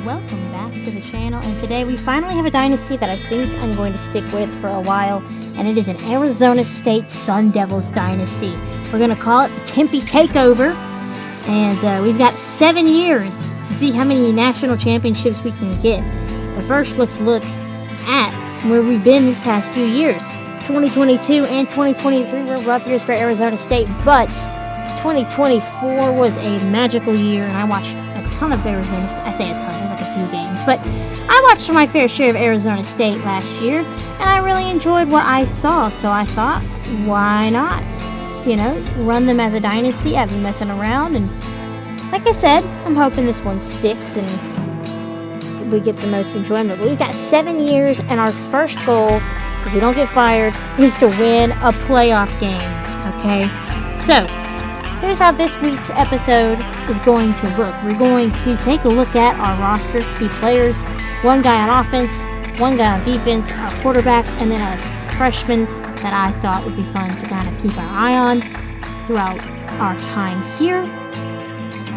Welcome back to the channel, and today we finally have a dynasty that I think I'm going to stick with for a while, and it is an Arizona State Sun Devils dynasty. We're going to call it the Tempe Takeover, and we've got 7 years to see how many national championships we can get. But first, let's look at where we've been these past few years. 2022 and 2023 were rough years for Arizona State, but 2024 was a magical year, and I watched a ton of Arizona State. I say a ton, there's like a few games, but I watched my fair share of Arizona State last year, and I really enjoyed what I saw, so I thought, why not? You know, run them as a dynasty. I've been messing around, and like I said, I'm hoping this one sticks and we get the most enjoyment. But we've got 7 years, and our first goal, if we don't get fired, is to win a playoff game, okay? So, here's how this week's episode is going to look. We're going to take a look at our roster, key players, one guy on offense, one guy on defense, our quarterback, and then a freshman that I thought would be fun to kind of keep our eye on throughout our time here.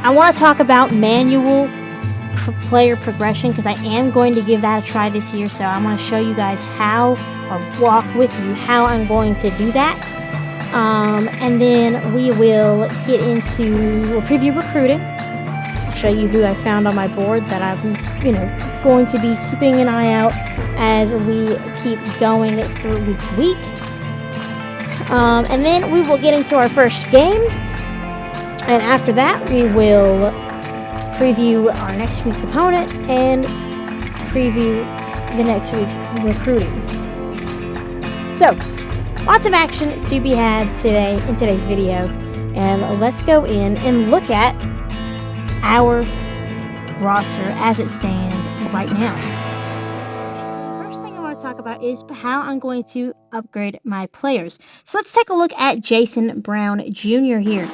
I want to talk about manual player progression because I am going to give that a try this year, so I want to show you guys how, or walk with you how I'm going to do that. And then we will get into, we'll preview recruiting. I'll show you who I found on my board that I'm, going to be keeping an eye out as we keep going through week to week. And then we will get into our first game. And after that, we will preview our next week's opponent and preview the next week's recruiting. So, lots of action to be had today in today's video, and let's go in and look at our roster as it stands right now. The first thing I want to talk about is how I'm going to upgrade my players. So let's take a look at Jason Brown Jr. here.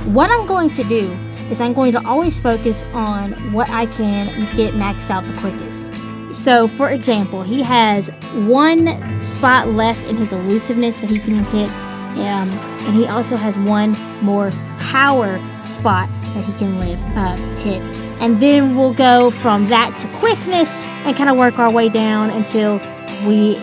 What I'm going to do is I'm going to always focus on what I can get maxed out the quickest. So, for example, he has one spot left in his elusiveness that he can hit, and he also has one more power spot that he can hit. And then we'll go from that to quickness and kind of work our way down until we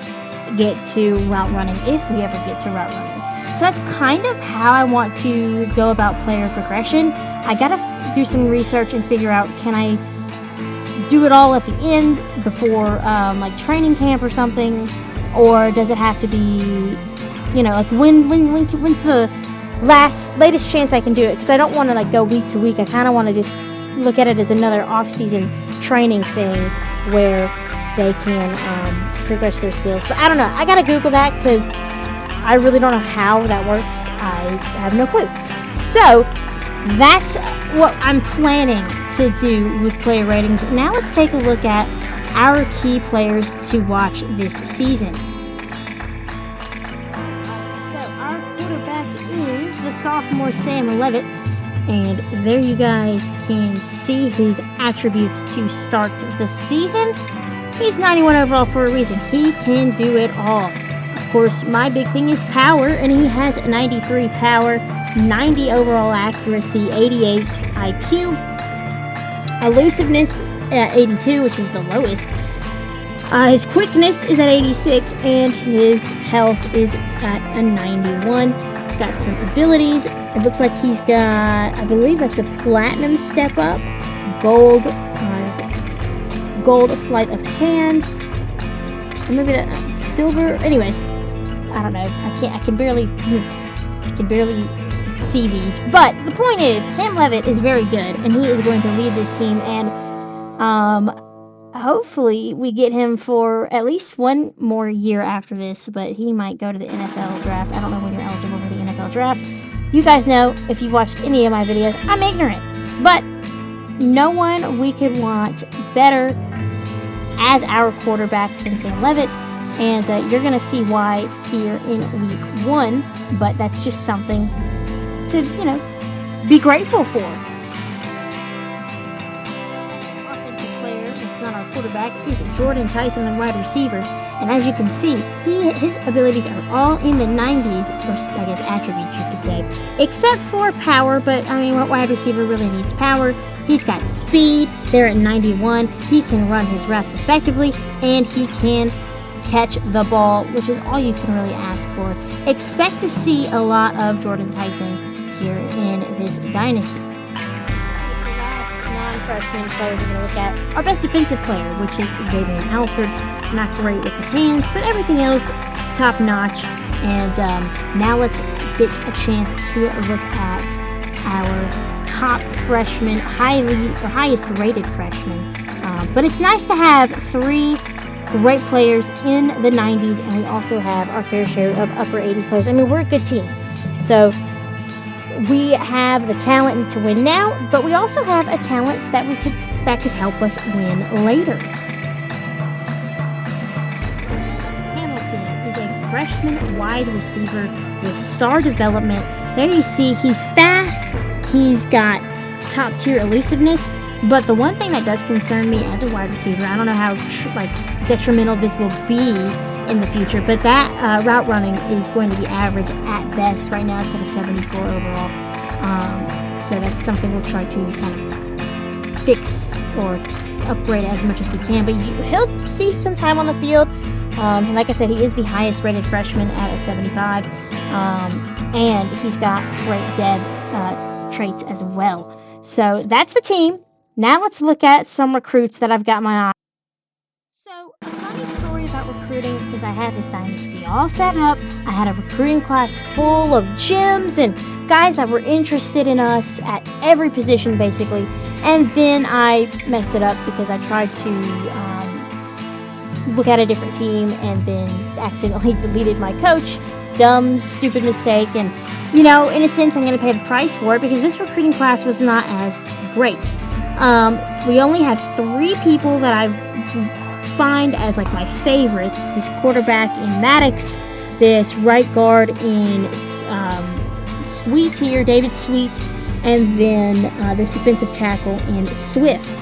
get to route running, if we ever get to route running. So that's kind of how I want to go about player progression. I gotta do some research and figure out, can I do it all at the end before like training camp or something, or does it have to be, like when's the latest chance I can do it? Because I don't want to like go week to week. I kind of want to just look at it as another off-season training thing where they can progress their skills. But I don't know. I gotta Google that because I really don't know how that works. I have no clue. So that's what I'm planning to do with player ratings. Now let's take a look at our key players to watch this season. So our quarterback is the sophomore Sam Levitt, and there you guys can see his attributes to start the season. He's 91 overall for a reason. He can do it all. Of course, my big thing is power, and he has 93 power, 90 overall accuracy, 88 IQ, elusiveness at 82, which is the lowest. His quickness is at 86, and his health is at a 91. He's got some abilities. It looks like he's got, I believe that's a platinum step up, gold sleight of hand, or maybe that silver. Anyways, I don't know. I can barely see these, but the point is, Sam Levitt is very good, and he is going to lead this team, and hopefully we get him for at least one more year after this, but he might go to the NFL draft. I don't know when you're eligible for the NFL draft. You guys know, if you've watched any of my videos, I'm ignorant, but no one we could want better as our quarterback than Sam Levitt. And you're going to see why here in week 1, but that's just something to, be grateful for. Offensive player, it's not our quarterback is Jordan Tyson, the wide receiver. And as you can see, his abilities are all in the 90s, or I guess attributes you could say, except for power. But I mean, what wide receiver really needs power? He's got speed. They're at 91. He can run his routes effectively, and he can catch the ball, which is all you can really ask for. Expect to see a lot of Jordan Tyson here in this dynasty. Non-freshman player we're going to look at our best defensive player, which is Xavier Alford. Not great with his hands, but everything else top notch. And now let's get a chance to look at our top freshman, highest rated freshman. But it's nice to have 3 great players in the 90s, and we also have our fair share of upper 80s players. I mean, we're a good team. So we have the talent to win now, but we also have a talent that could help us win later. Hamilton is a freshman wide receiver with star development. There you see he's fast, he's got top tier elusiveness, but the one thing that does concern me as a wide receiver, I don't know how detrimental this will be in the future, but that route running is going to be average at best. Right now it's at a 74 overall. So that's something we'll try to kind of fix or upgrade as much as we can. But he'll see some time on the field. And like I said, he is the highest rated freshman at a 75. And he's got great dev traits as well. So that's the team. Now let's look at some recruits that I've got my eye. So a funny story about recruiting is I had this dynasty all set up. I had a recruiting class full of gyms and guys that were interested in us at every position basically. And then I messed it up because I tried to look at a different team and then accidentally deleted my coach. Dumb, stupid mistake. And, you know, in a sense, I'm going to pay the price for it because this recruiting class was not as great. We only had 3 people that I find as like my favorites. This quarterback in Maddox, this right guard in Sweet here, David Sweet, and then this defensive tackle in Swift.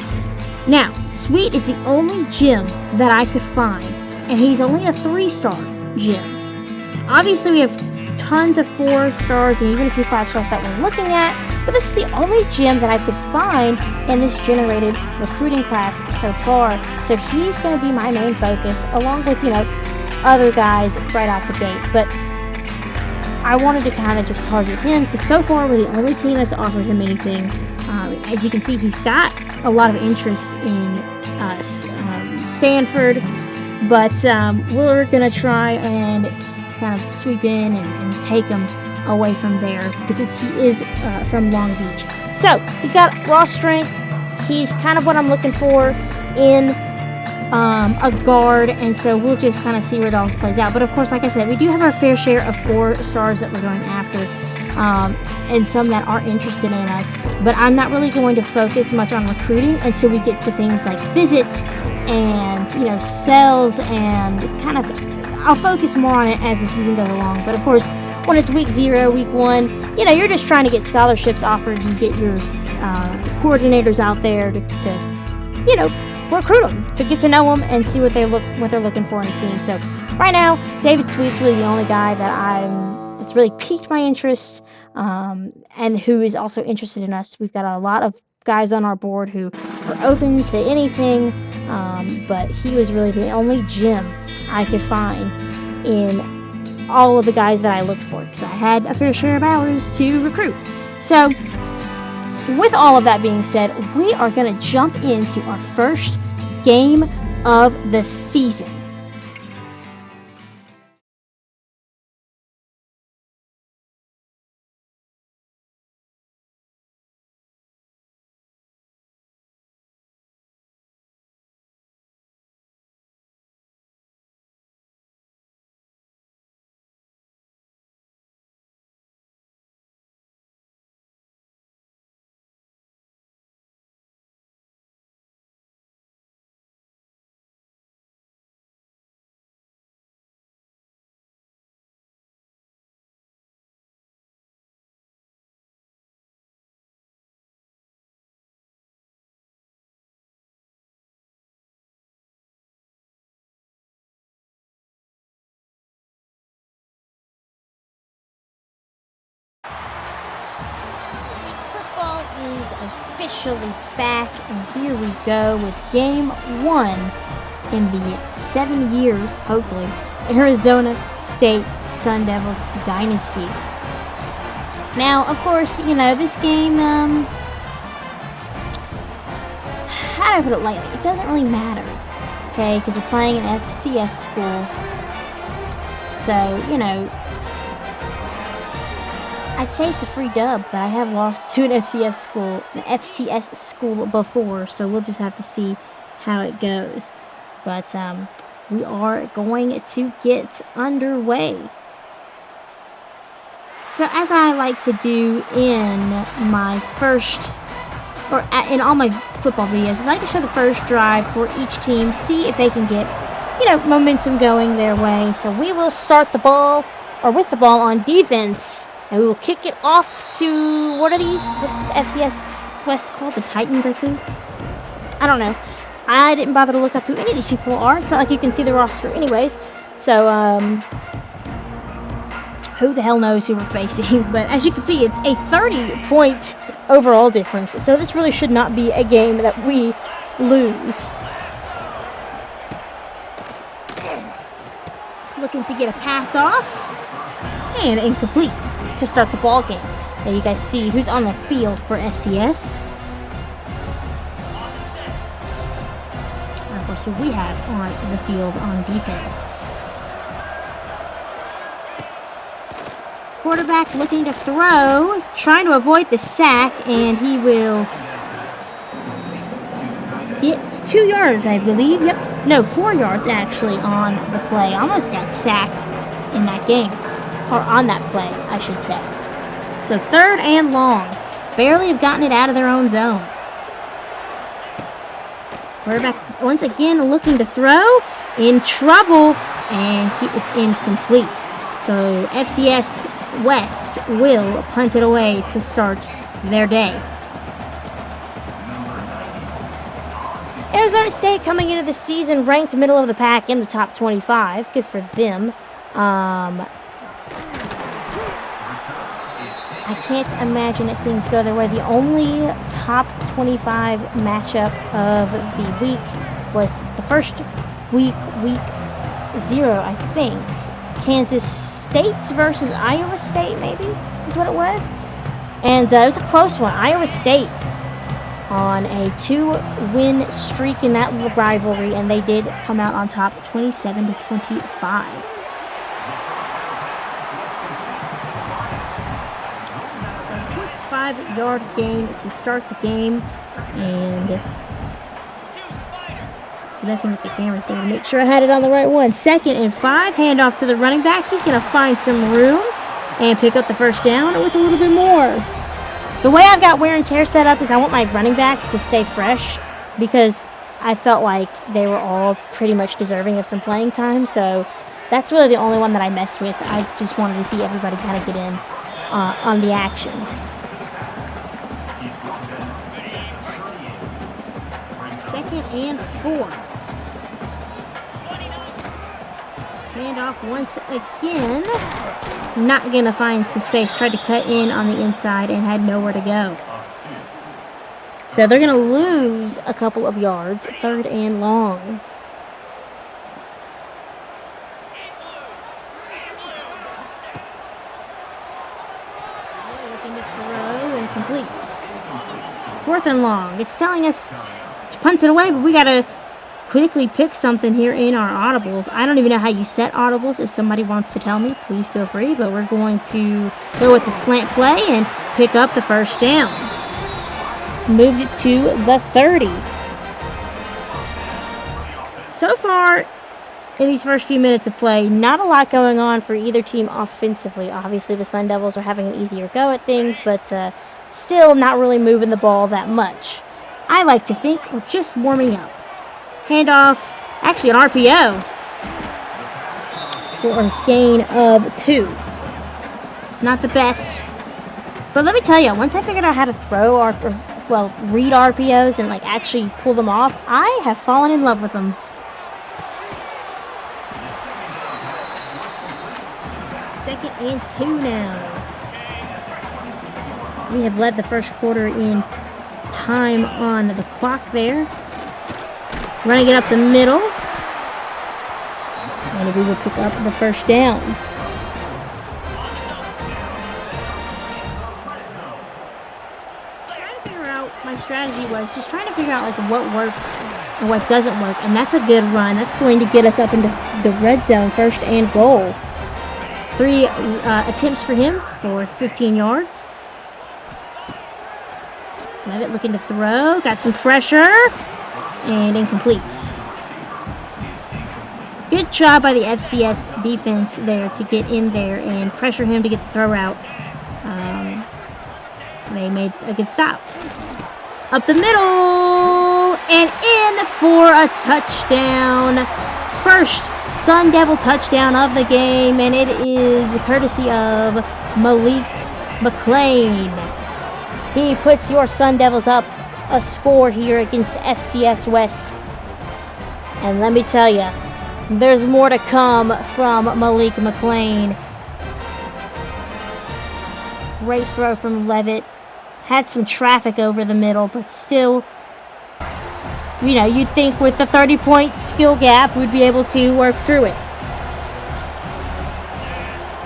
Now, Sweet is the only gym that I could find, and he's only a 3-star gym. Obviously, we have tons of 4 stars and even a few 5 stars that we're looking at, but this is the only gym that I could find in this generated recruiting class so far. So he's going to be my main focus, along with, you know, other guys right off the gate. But I wanted to kind of just target him because so far we're the only team that's offered him anything. As you can see, he's got a lot of interest in Stanford, but we're going to try and kind of sweep in and take him away from there because he is from Long Beach. So he's got raw strength. He's kind of what I'm looking for in a guard, and so we'll just kind of see where it all plays out. But of course, like I said, we do have our fair share of 4 stars that we're going after, and some that are interested in us. But I'm not really going to focus much on recruiting until we get to things like visits and, you know, sales, and kind of I'll focus more on it as the season goes along. But of course, when it's week 0, week 1, you know, you're just trying to get scholarships offered and get your coordinators out there to you know, recruit them, to get to know them and see what they're looking for in a team. So right now, David Sweet's really the only guy that's really piqued my interest, and who is also interested in us. We've got a lot of guys on our board who are open to anything, but he was really the only gym I could find in all of the guys that I looked for, because I had a fair share of hours to recruit. So with all of that being said, we are going to jump into our first game of the season. is officially back, and here we go with game 1 in the 7-year, hopefully, Arizona State Sun Devils Dynasty. Now, of course, you know, this game, how do I put it lightly? It doesn't really matter, okay, because we're playing an FCS school. So, you know, I'd say it's a free dub, but I have lost to an FCS school before, so we'll just have to see how it goes. But we are going to get underway. So as I like to do in my first, or in all my football videos, is I like to show the first drive for each team, see if they can get, you know, momentum going their way. So we will start the ball, or with the ball on defense, and we will kick it off to, what are these? What's the FCS West called? The Titans, I think? I don't know. I didn't bother to look up who any of these people are. It's not like you can see the roster anyways. So, who the hell knows who we're facing. But as you can see, it's a 30-point overall difference. So this really should not be a game that we lose. Looking to get a pass off. And incomplete to start the ball game. Now you guys see who's on the field for FCS. And of course, who we have on the field on defense. Quarterback looking to throw, trying to avoid the sack, and he will get 2 yards, I believe. Yep, no, 4 yards actually on the play. Almost got sacked in that game. Or on that play, I should say. So 3rd and long. Barely have gotten it out of their own zone. Quarterback once again looking to throw. In trouble. And it's incomplete. So FCS West will punt it away to start their day. Arizona State coming into the season ranked middle of the pack in the top 25. Good for them. I can't imagine if things go their way. The only top 25 matchup of the week was the first week 0, I think. Kansas State versus Iowa State, maybe, is what it was. And it was a close one. Iowa State on a 2-win streak in that little rivalry, and they did come out on top 27-25. 5-yard gain to start the game, and it's messing with the cameras there to make sure I had it on the right one. 2nd and 5, handoff to the running back. He's going to find some room and pick up the first down with a little bit more. The way I've got wear and tear set up is I want my running backs to stay fresh because I felt like they were all pretty much deserving of some playing time, so that's really the only one that I messed with. I just wanted to see everybody kind of get in on the action. 2nd and 4. Handoff once again. Not going to find some space. Tried to cut in on the inside and had nowhere to go. So they're going to lose a couple of yards. 3rd and long. Looking to throw and complete. 4th and long. It's telling us to punt it away, but we got to quickly pick something here in our audibles. I don't even know how you set audibles. If somebody wants to tell me, please feel free, but we're going to go with the slant play and pick up the first down. Moved it to the 30. So far, in these first few minutes of play, not a lot going on for either team offensively. Obviously, the Sun Devils are having an easier go at things, but still not really moving the ball that much. I like to think we're just warming up. Handoff, actually an RPO for a gain of 2. Not the best. But let me tell you, once I figured out how to throw read RPOs and like actually pull them off, I have fallen in love with them. 2nd and 2 now. We have led the first quarter in time on the clock there. Running it up the middle. And we will pick up the first down. Trying to figure out, my strategy was just trying to figure out like what works and what doesn't work. And that's a good run. That's going to get us up into the red zone, first and goal. 3 attempts for him for 15 yards. Levitt looking to throw. Got some pressure. And incomplete. Good job by the FCS defense there to get in there and pressure him to get the throw out. They made a good stop. Up the middle and in for a touchdown. First Sun Devil touchdown of the game, and it is courtesy of Malik McLean. He puts your Sun Devils up a score here against FCS West. And let me tell you, there's more to come from Malik McLean. Great throw from Levitt. Had some traffic over the middle, but still, you know, you'd think with the 30-point skill gap, we'd be able to work through it.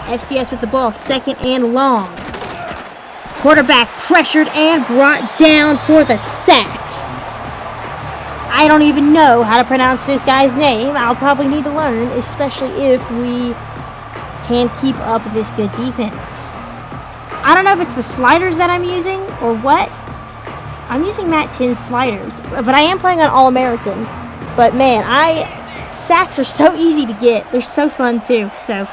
FCS with the ball, second and long. Quarterback pressured and brought down for the sack. I don't even know how to pronounce this guy's name. I'll probably need to learn, especially if we can keep up with this good defense. I don't know if it's the sliders that I'm using or what. I'm using Matt 10 sliders, but I am playing on All-American. But man, sacks are so easy to get. They're so fun too. So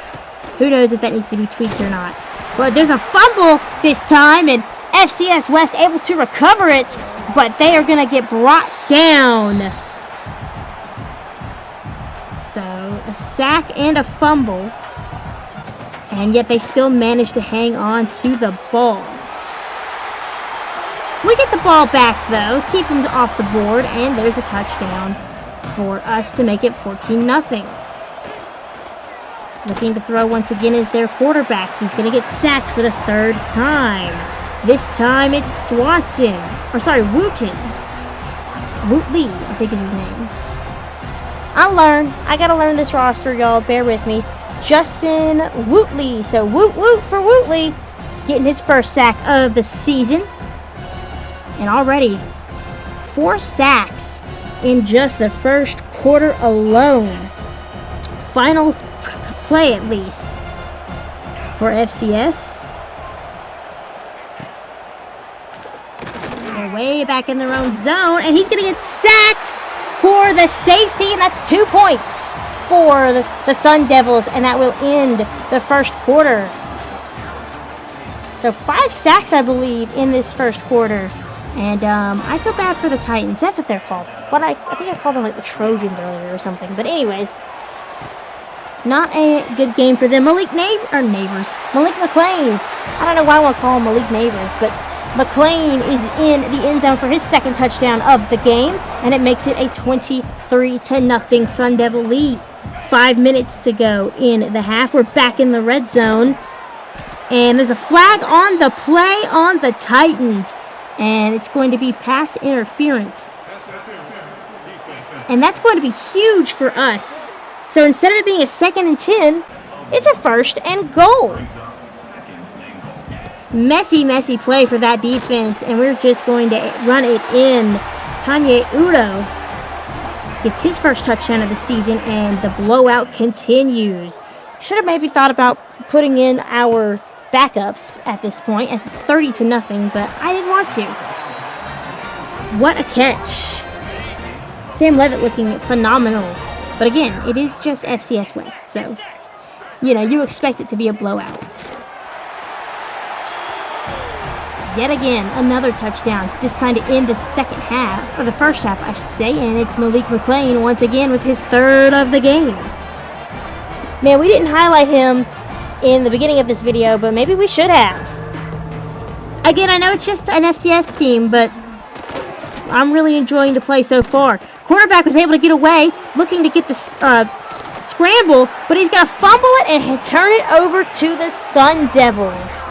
who knows if that needs to be tweaked or not. But there's a fumble this time, and FCS West able to recover it, but they are going to get brought down. So a sack and a fumble, and yet they still manage to hang on to the ball. We get the ball back though, keep them off the board, and there's a touchdown for us to make it 14-0. Looking to throw once again is their quarterback. He's going to get sacked for the 3rd time. This time it's Swanson. Or sorry, Wooten. Wootley, I think is his name. I'll learn. I got to learn this roster, y'all. Bear with me. Justin Wootley. So woot woot for Wootley. Getting his first sack of the season. And already 4 sacks in just the first quarter alone. Final play at least for FCS. They're way back in their own zone, and he's going to get sacked for the safety, and that's 2 points for the Sun Devils, and that will end the first quarter. So 5 sacks, I believe, in this first quarter. And I feel bad for the Titans. That's what they're called. But I think I called them like the Trojans earlier or something. But anyways, not a good game for them. Malik McLean. I don't know why I want to call him Malik Neighbors, but McLean is in the end zone for his second touchdown of the game, and it makes it a 23-0 Sun Devil lead. 5 minutes to go in the half. We're back in the red zone, and there's a flag on the play on the Titans, and it's going to be pass interference. And that's going to be huge for us. So instead of it being a 2nd and 10, it's a 1st and goal. Messy play for that defense, and we're just going to run it in. Kanye Udo gets his first touchdown of the season, and the blowout continues. Should have maybe thought about putting in our backups at this point, as it's 30-0, but I didn't want to. What a catch. Sam Levitt looking phenomenal. But again, it is just FCS West, so, you know, you expect it to be a blowout. Yet again, another touchdown, this time to end the second half, or the first half, I should say, and it's Malik McLean once again with his 3rd of the game. Man, we didn't highlight him in the beginning of this video, but maybe we should have. Again, I know it's just an FCS team, but I'm really enjoying the play so far. Quarterback was able to get away, looking to get the scramble, but he's going to fumble it and turn it over to the Sun Devils.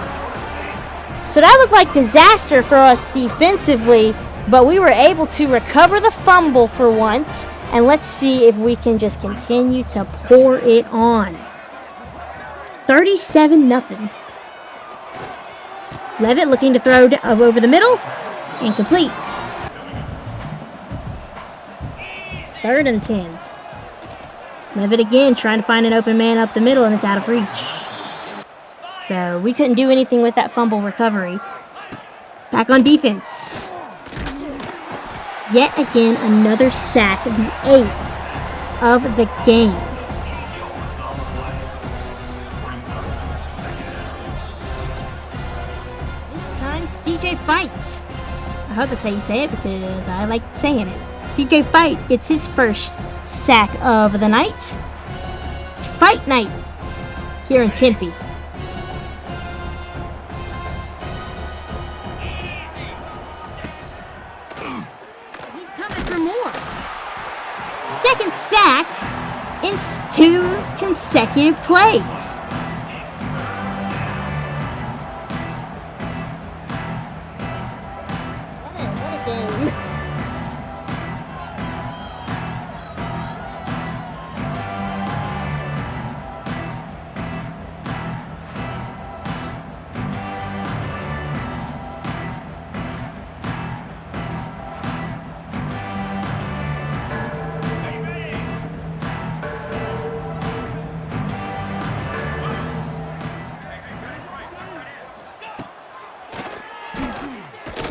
So that looked like disaster for us defensively, But we were able to recover the fumble for once, and let's see if we can just continue to pour it on. 37-0. Levitt looking to throw over the middle, incomplete. 3rd and 10. Levitt again trying to find an open man up the middle, and it's out of reach. So we couldn't do anything with that fumble recovery. Back on defense. Yet again, another sack, the 8th of the game. This time, CJ Fight. I hope that's how you say it because I like saying it. CJ Fight gets his first sack of the night. It's fight night here in Tempe. He's coming for more. Second sack in 2 consecutive plays.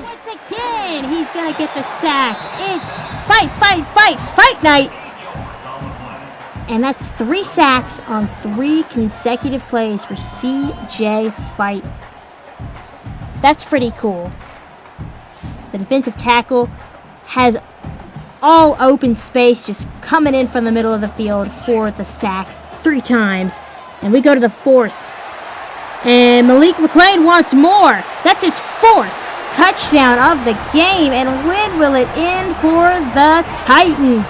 What a game. He's gonna get the sack. It's fight night. And that's 3 sacks on 3 consecutive plays for CJ Fight. That's pretty cool. The defensive tackle has all open space just coming in from the middle of the field for the sack 3 times. And we go to the 4th. And Malik McLean wants more. That's his 4th touchdown of the game. And when will it end for the Titans?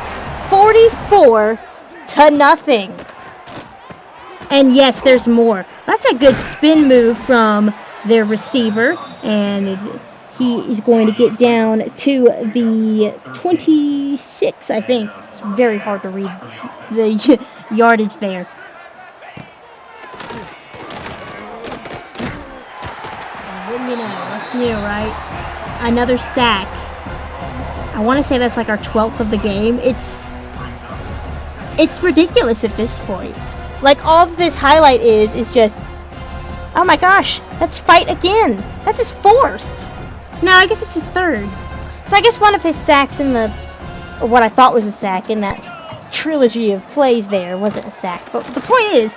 44-0. And yes, there's more. That's a good spin move from their receiver. And he is going to get down to the 26, I think. It's very hard to read the yardage there. You know, that's new, right? Another sack. I want to say that's like our 12th of the game. It's ridiculous at this point. Like, all this highlight is just, oh my gosh, that's Fight again. That's his 4th. No, I guess it's his 3rd. So I guess one of his sacks in or what I thought was a sack in that trilogy of plays there wasn't a sack. But the point is,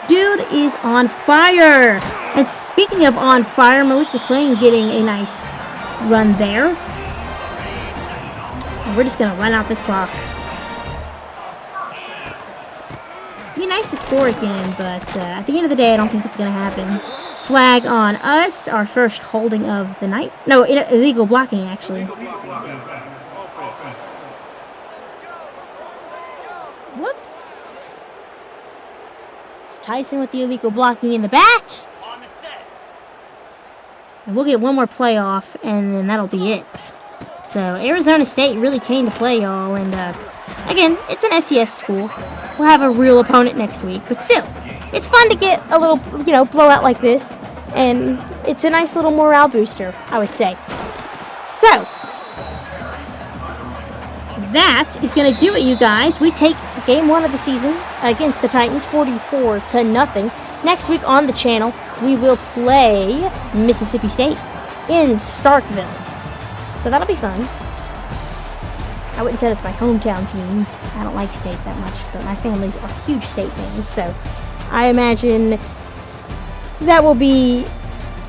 dude is on fire. And speaking of on fire, Malik McLean getting a nice run there. And we're just going to run out this clock. It'd be nice to score again, but at the end of the day, I don't think it's going to happen. Flag on us, our first holding of the night. No, illegal blocking, actually. Whoops. It's Tyson with the illegal blocking in the back. And we'll get one more play off, and then that'll be it. So, Arizona State really came to play, y'all. And, again, it's an FCS school. We'll have a real opponent next week. But still, it's fun to get a little, blowout like this. And it's a nice little morale booster, I would say. So, that is going to do it, you guys. We take game 1 of the season against the Titans, 44-0. Next week on the channel, we will play Mississippi State in Starkville. So that'll be fun. I wouldn't say that's my hometown team. I don't like State that much, but my families are huge State fans, so I imagine that will be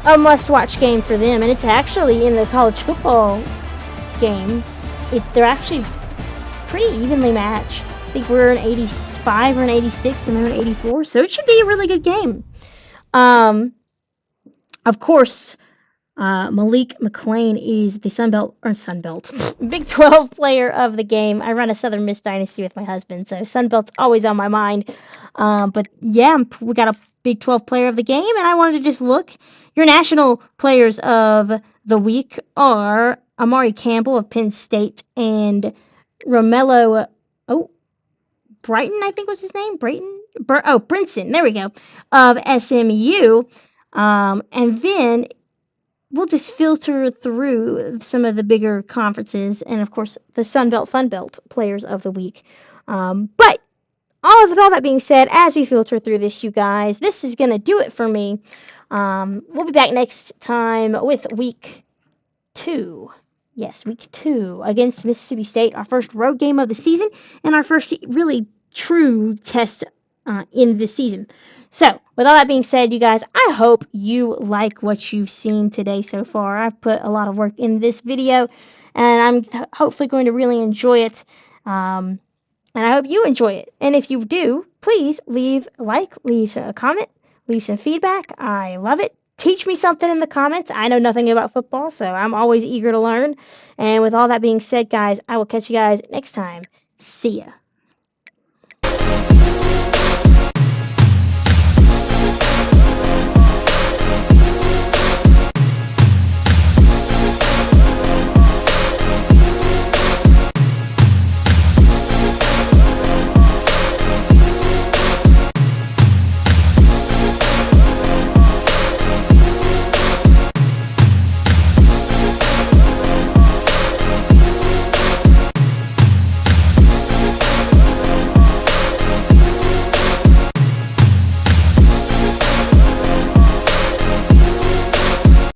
a must-watch game for them. And it's actually in the college football game. They're actually pretty evenly matched. I think we're an 85 or an 86, and they're an 84, so it should be a really good game. Of course, Malik McLean is the Sunbelt Big 12 player of the game. I run a Southern Miss Dynasty with my husband, so Sunbelt's always on my mind. But yeah, we got a Big 12 player of the game, and I wanted to just look. Your national players of the week are Amari Campbell of Penn State and Romello, Brighton, I think was his name. Brinson, there we go, of SMU. And then we'll just filter through some of the bigger conferences and, of course, the Sun Belt, Fun Belt players of the week. But with all that being said, as we filter through this, you guys, this is going to do it for me. We'll be back next time with week 2. Yes, week 2 against Mississippi State, our first road game of the season and our first really true test in the season. So, with all that being said, you guys, I hope you like what you've seen today so far. I've put a lot of work in this video, and I'm hopefully going to really enjoy it. And I hope you enjoy it. And if you do, please leave a like, leave a comment, leave some feedback. I love it. Teach me something in the comments. I know nothing about football, so I'm always eager to learn. And with all that being said, guys, I will catch you guys next time. See ya.